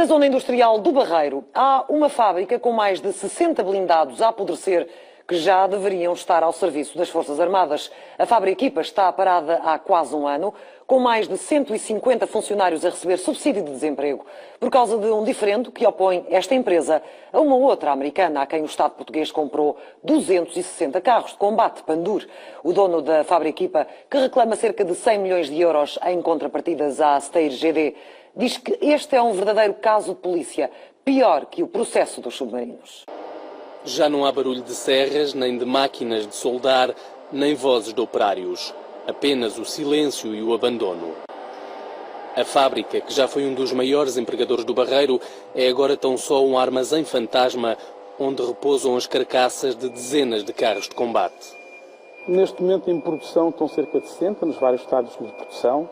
Na zona industrial do Barreiro, há uma fábrica com mais de 60 blindados a apodrecer que já deveriam estar ao serviço das Forças Armadas. A fábrica está parada há quase um ano, com mais de 150 funcionários a receber subsídio de desemprego, por causa de um diferendo que opõe esta empresa a uma outra americana, a quem o Estado português comprou 260 carros de combate Pandur. O dono da fábrica, que reclama cerca de 100 milhões de euros em contrapartidas à Steyr GD, diz que este é um verdadeiro caso de polícia, pior que o processo dos submarinos. Já não há barulho de serras, nem de máquinas de soldar, nem vozes de operários. Apenas o silêncio e o abandono. A fábrica, que já foi um dos maiores empregadores do Barreiro, é agora tão só um armazém fantasma onde repousam as carcaças de dezenas de carros de combate. Neste momento em produção estão cerca de 60 nos vários estádios de produção,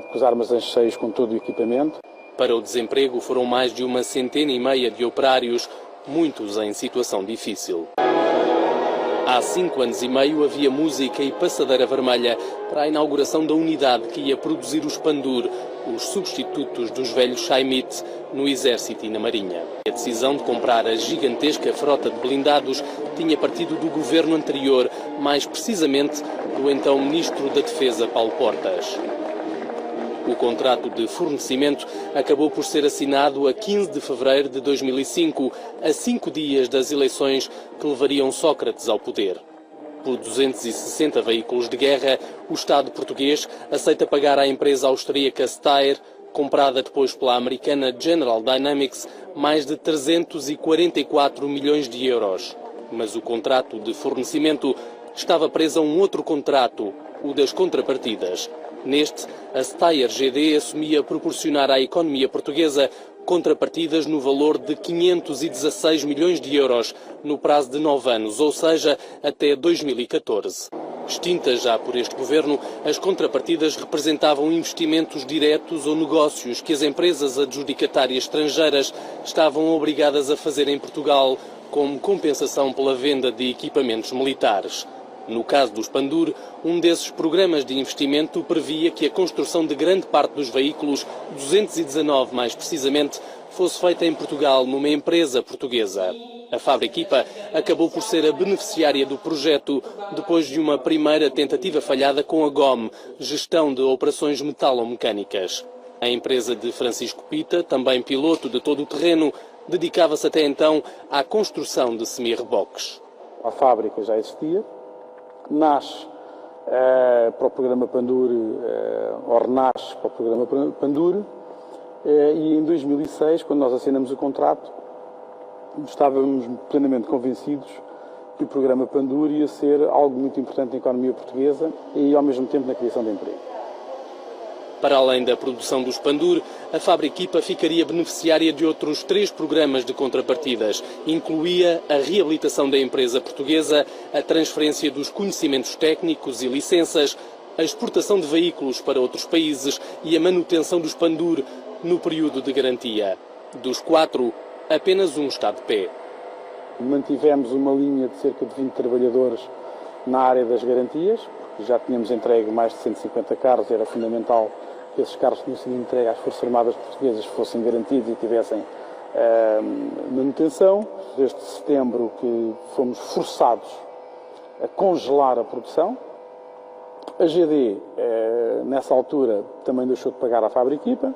com os armazéns cheios com todo o equipamento. Para o desemprego foram mais de 150 de operários, muitos em situação difícil. Há 5 anos e meio havia música e passadeira vermelha para a inauguração da unidade que ia produzir os Pandur, os substitutos dos velhos Chaimite, no Exército e na Marinha. A decisão de comprar a gigantesca frota de blindados tinha partido do governo anterior, mais precisamente do então Ministro da Defesa, Paulo Portas. O contrato de fornecimento acabou por ser assinado a 15 de fevereiro de 2005, a 5 dias das eleições que levariam Sócrates ao poder. Por 260 veículos de guerra, o Estado português aceita pagar à empresa austríaca Steyr, comprada depois pela americana General Dynamics, mais de 344 milhões de euros. Mas o contrato de fornecimento estava preso a um outro contrato, o das contrapartidas. Neste, a Steyr GD assumia proporcionar à economia portuguesa contrapartidas no valor de 516 milhões de euros no prazo de 9 anos, ou seja, até 2014. Extintas já por este governo, as contrapartidas representavam investimentos diretos ou negócios que as empresas adjudicatárias estrangeiras estavam obrigadas a fazer em Portugal como compensação pela venda de equipamentos militares. No caso dos Pandur, um desses programas de investimento previa que a construção de grande parte dos veículos, 219 mais precisamente, fosse feita em Portugal numa empresa portuguesa. A fábrica acabou por ser a beneficiária do projeto depois de uma primeira tentativa falhada com a GOM, Gestão de Operações Metalomecânicas. A empresa de Francisco Pita, também piloto de todo o terreno, dedicava-se até então à construção de semi-reboques. A fábrica já existia. Nasce para o programa Pandur, ou renasce para o programa Pandur, e em 2006, quando nós assinamos o contrato, estávamos plenamente convencidos que o programa Pandur ia ser algo muito importante na economia portuguesa e ao mesmo tempo na criação de emprego. Para além da produção dos Pandur, a fábrica ficaria beneficiária de outros 3 programas de contrapartidas. Incluía a reabilitação da empresa portuguesa, a transferência dos conhecimentos técnicos e licenças, a exportação de veículos para outros países e a manutenção dos Pandur no período de garantia. Dos 4, apenas um está de pé. Mantivemos uma linha de cerca de 20 trabalhadores na área das garantias, porque já tínhamos entregue mais de 150 carros e era fundamental que esses carros que tinham sido entregues às Forças Armadas Portuguesas fossem garantidos e tivessem manutenção. Desde setembro que fomos forçados a congelar a produção. A GD, nessa altura, também deixou de pagar à fábrica.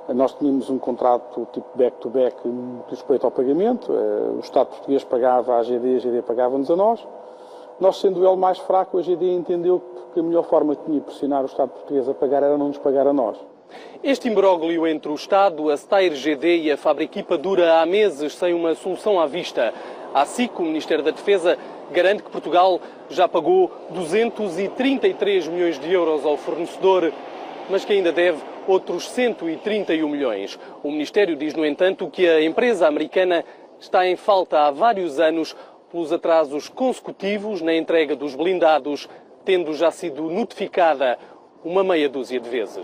Nós tínhamos um contrato tipo back-to-back no respeito ao pagamento. O Estado português pagava à GD, a GD pagava-nos a nós. Nós, sendo o elo mais fraco, a GD entendeu que a melhor forma que tinha de pressionar o Estado português a pagar era não nos pagar a nós. Este imbróglio entre o Estado, a Steyr GD e a fábrica dura há meses sem uma solução à vista. A SIC, o Ministério da Defesa, garante que Portugal já pagou 233 milhões de euros ao fornecedor, mas que ainda deve outros 131 milhões. O Ministério diz, no entanto, que a empresa americana está em falta há vários anos pelos atrasos consecutivos na entrega dos blindados, tendo já sido notificada uma meia dúzia de vezes.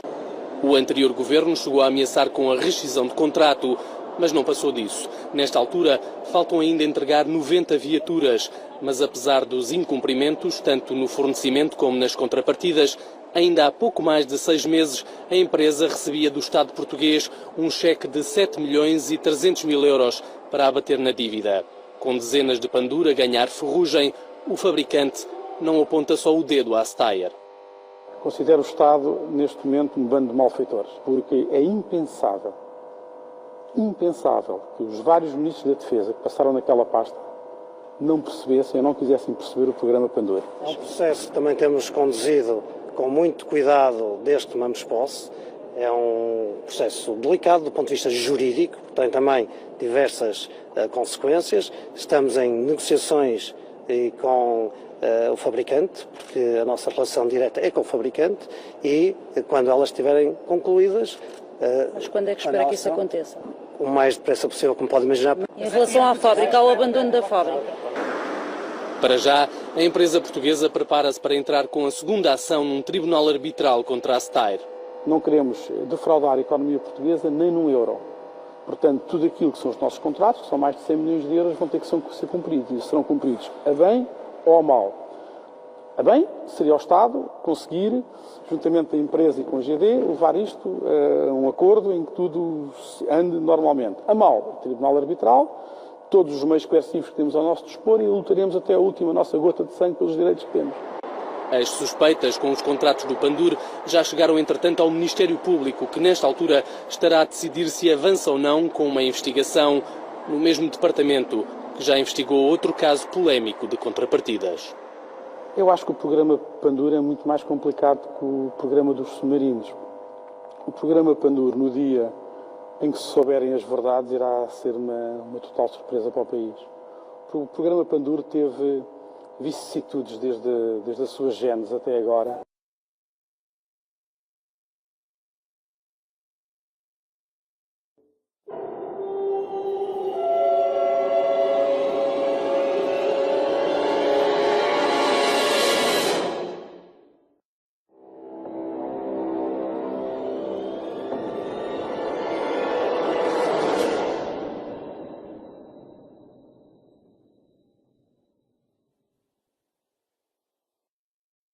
O anterior governo chegou a ameaçar com a rescisão de contrato, mas não passou disso. Nesta altura, faltam ainda entregar 90 viaturas, mas apesar dos incumprimentos, tanto no fornecimento como nas contrapartidas, Ainda há pouco mais de 6 meses, a empresa recebia do Estado português um cheque de 7 milhões e 300 mil euros para abater na dívida. Com dezenas de Pandur a ganhar ferrugem, o fabricante não aponta só o dedo à Steyr. Considero o Estado, neste momento, um bando de malfeitores, porque é impensável que os vários ministros da Defesa que passaram naquela pasta não percebessem ou não quisessem perceber o programa Pandur. É um processo que também temos conduzido com muito cuidado desde que tomamos posse. É um processo delicado do ponto de vista jurídico, tem também diversas consequências. Estamos em negociações com o fabricante, porque a nossa relação direta é com o fabricante, e quando elas estiverem concluídas... Mas quando é que espera que isso aconteça? O mais depressa possível, como pode imaginar. Em relação à fábrica, ao abandono da fábrica? Para já, a empresa portuguesa prepara-se para entrar com a segunda ação num tribunal arbitral contra a Steyr. Não queremos defraudar a economia portuguesa nem num euro. Portanto, tudo aquilo que são os nossos contratos, que são mais de 100 milhões de euros, vão ter que ser cumpridos. E serão cumpridos a bem ou a mal. A bem seria o Estado conseguir, juntamente com a empresa e com a GD, levar isto a um acordo em que tudo ande normalmente. A mal, o tribunal arbitral, todos os meios coercivos que temos ao nosso dispor, e lutaremos até a última nossa gota de sangue pelos direitos que temos. As suspeitas com os contratos do Pandur já chegaram, entretanto, ao Ministério Público, que nesta altura estará a decidir se avança ou não com uma investigação no mesmo departamento que já investigou outro caso polémico de contrapartidas. Eu acho que o programa Pandur é muito mais complicado que o programa dos submarinos. O programa Pandur, no dia em que se souberem as verdades, irá ser uma total surpresa para o país. O programa Pandur teve vicissitudes desde a sua gênese até agora.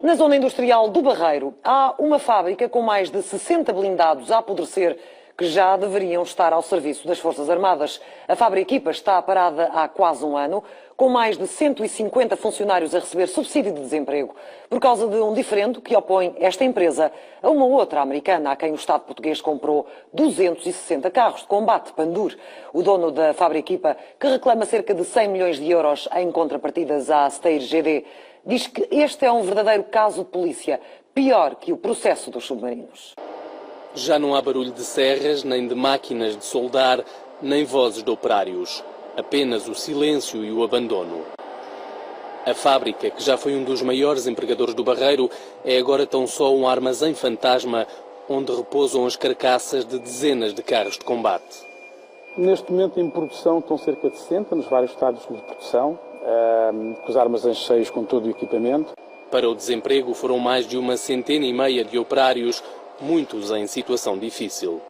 Na zona industrial do Barreiro, há uma fábrica com mais de 60 blindados a apodrecer que já deveriam estar ao serviço das Forças Armadas. A Fábrica está parada há quase um ano, com mais de 150 funcionários a receber subsídio de desemprego, por causa de um diferendo que opõe esta empresa a uma outra americana, a quem o Estado português comprou 260 carros de combate Pandur. O dono da Fábrica, que reclama cerca de 100 milhões de euros em contrapartidas à Steyr GD, diz que este é um verdadeiro caso de polícia, pior que o processo dos submarinos. Já não há barulho de serras, nem de máquinas de soldar, nem vozes de operários. Apenas o silêncio e o abandono. A fábrica, que já foi um dos maiores empregadores do Barreiro, é agora tão só um armazém fantasma onde repousam as carcaças de dezenas de carros de combate. Neste momento, em produção, estão cerca de 60 nos vários estádios de produção, com os armazéns cheios com todo o equipamento. Para o desemprego foram mais de 150 de operários, muitos em situação difícil.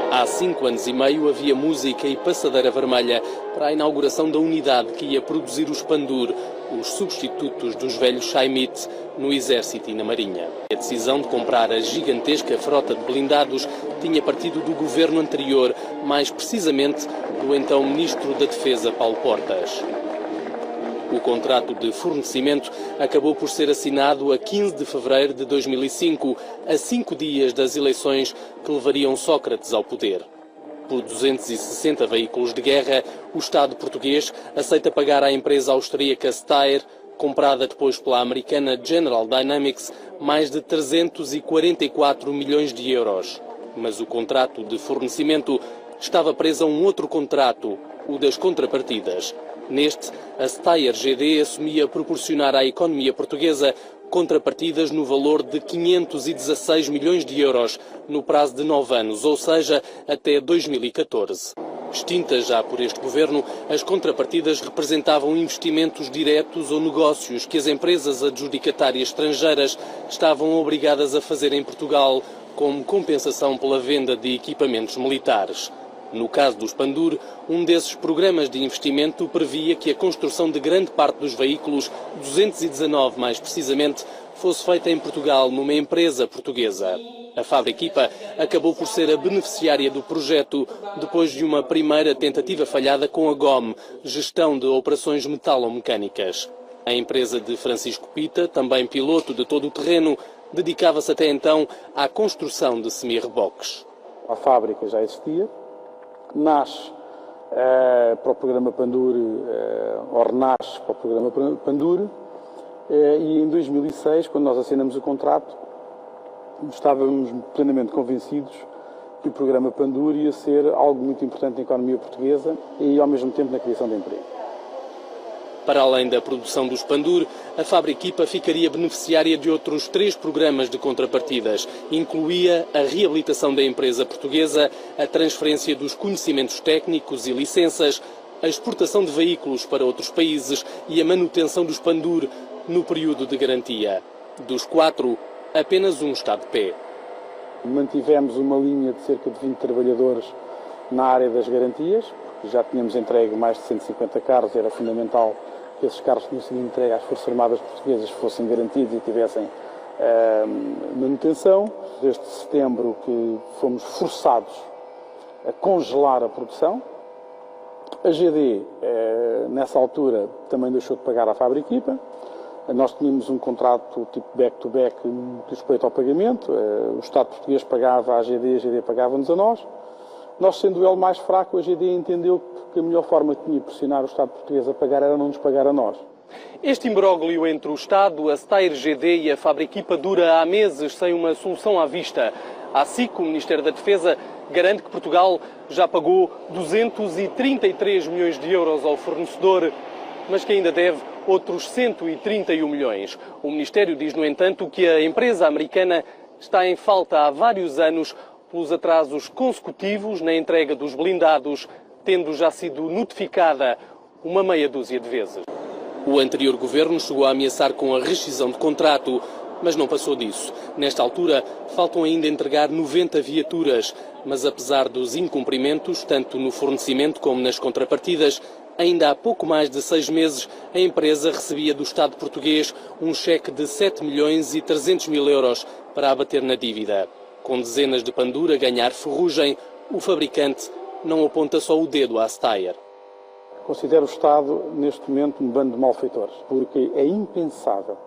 Há 5 anos e meio havia música e passadeira vermelha para a inauguração da unidade que ia produzir os Pandur, os substitutos dos velhos Chaimite, no Exército e na Marinha. A decisão de comprar a gigantesca frota de blindados tinha partido do governo anterior, mais precisamente do então Ministro da Defesa, Paulo Portas. O contrato de fornecimento acabou por ser assinado a 15 de fevereiro de 2005, a 5 dias das eleições que levariam Sócrates ao poder. Por 260 veículos de guerra, o Estado português aceita pagar à empresa austríaca Steyr, comprada depois pela americana General Dynamics, mais de 344 milhões de euros. Mas o contrato de fornecimento estava preso a um outro contrato, o das contrapartidas. Neste, a Steyr GD assumia proporcionar à economia portuguesa contrapartidas no valor de 516 milhões de euros no prazo de 9 anos, ou seja, até 2014. Extintas já por este governo, as contrapartidas representavam investimentos diretos ou negócios que as empresas adjudicatárias estrangeiras estavam obrigadas a fazer em Portugal como compensação pela venda de equipamentos militares. No caso dos Pandur, um desses programas de investimento previa que a construção de grande parte dos veículos, 219 mais precisamente, fosse feita em Portugal, numa empresa portuguesa. A Fabrica acabou por ser a beneficiária do projeto depois de uma primeira tentativa falhada com a GOM, Gestão de Operações Metalomecânicas. A empresa de Francisco Pita, também piloto de todo o terreno, dedicava-se até então à construção de semi-reboques. A fábrica já existia, nasce para o programa Pandur, ou renasce para o programa Pandur, e em 2006, quando nós assinamos o contrato, estávamos plenamente convencidos que o programa Pandur ia ser algo muito importante na economia portuguesa e, ao mesmo tempo, na criação de emprego. Para além da produção dos Pandur, a Fabrica ficaria beneficiária de outros 3 programas de contrapartidas. Incluía a reabilitação da empresa portuguesa, a transferência dos conhecimentos técnicos e licenças, a exportação de veículos para outros países e a manutenção dos Pandur no período de garantia. Dos 4, apenas um está de pé. Mantivemos uma linha de cerca de 20 trabalhadores na área das garantias, porque já tínhamos entregue mais de 150 carros, era fundamental que esses carros que tinham sido entregues às Forças Armadas Portuguesas fossem garantidos e tivessem manutenção. Desde setembro que fomos forçados a congelar a produção. A GD, nessa altura, também deixou de pagar à Fabrica. Nós tínhamos um contrato tipo back-to-back no respeito ao pagamento. O Estado português pagava à GD, a GD pagava-nos a nós. Nós, sendo o elo mais fraco, a GD entendeu que a melhor forma que tinha de pressionar o Estado português a pagar era não nos pagar a nós. Este imbróglio entre o Estado, a Steyr GD e a Fabrica dura há meses sem uma solução à vista. A SIC, o Ministério da Defesa, garante que Portugal já pagou 233 milhões de euros ao fornecedor, mas que ainda deve outros 131 milhões. O Ministério diz, no entanto, que a empresa americana está em falta há vários anos pelos atrasos consecutivos na entrega dos blindados, tendo já sido notificada uma meia dúzia de vezes. O anterior governo chegou a ameaçar com a rescisão de contrato, mas não passou disso. Nesta altura, faltam ainda entregar 90 viaturas, mas apesar dos incumprimentos, tanto no fornecimento como nas contrapartidas, ainda há pouco mais de 6 meses, a empresa recebia do Estado português um cheque de 7 milhões e 300 mil euros para abater na dívida. Com dezenas de Pandur a ganhar ferrugem, o fabricante não aponta só o dedo à Steyr. Considero o Estado, neste momento, um bando de malfeitores, porque é impensável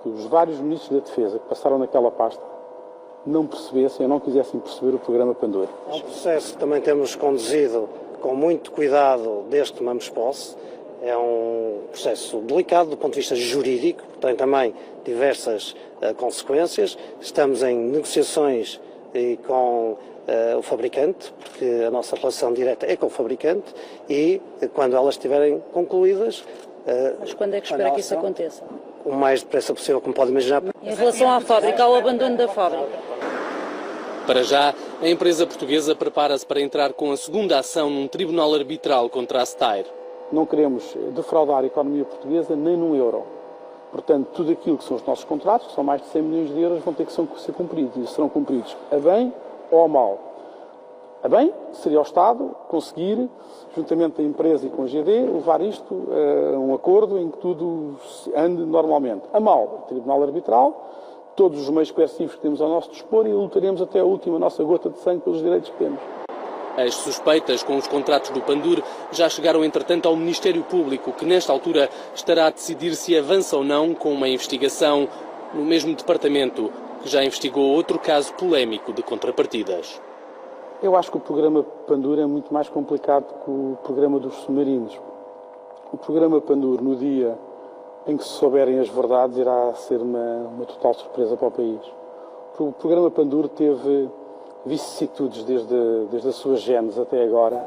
que os vários ministros da Defesa que passaram naquela pasta não percebessem ou não quisessem perceber o programa Pandur. É um processo que também temos conduzido com muito cuidado desde que tomamos posse. É um processo delicado do ponto de vista jurídico, tem também diversas consequências. Estamos em negociações com o fabricante, porque a nossa relação direta é com o fabricante, e quando elas estiverem concluídas... Mas quando é que espera que isso aconteça? O mais depressa possível, como pode imaginar. Em relação à fábrica, ao abandono da fábrica? Para já, a empresa portuguesa prepara-se para entrar com a segunda ação num tribunal arbitral contra a Steyr. Não queremos defraudar a economia portuguesa nem num euro. Portanto, tudo aquilo que são os nossos contratos, que são mais de 100 milhões de euros, vão ter que ser cumpridos. E serão cumpridos a bem ou a mal. A bem seria o Estado conseguir, juntamente da empresa e com a GD, levar isto a um acordo em que tudo ande normalmente. A mal, o tribunal arbitral, todos os meios coercivos que temos ao nosso dispor, e lutaremos até a última nossa gota de sangue pelos direitos que temos. As suspeitas com os contratos do Pandur já chegaram, entretanto, ao Ministério Público, que nesta altura estará a decidir se avança ou não com uma investigação no mesmo departamento que já investigou outro caso polémico de contrapartidas. Eu acho que o programa Pandur é muito mais complicado que o programa dos submarinos. O programa Pandur, no dia em que se souberem as verdades, irá ser uma total surpresa para o país. O programa Pandur teve vicissitudes desde a sua gênese até agora.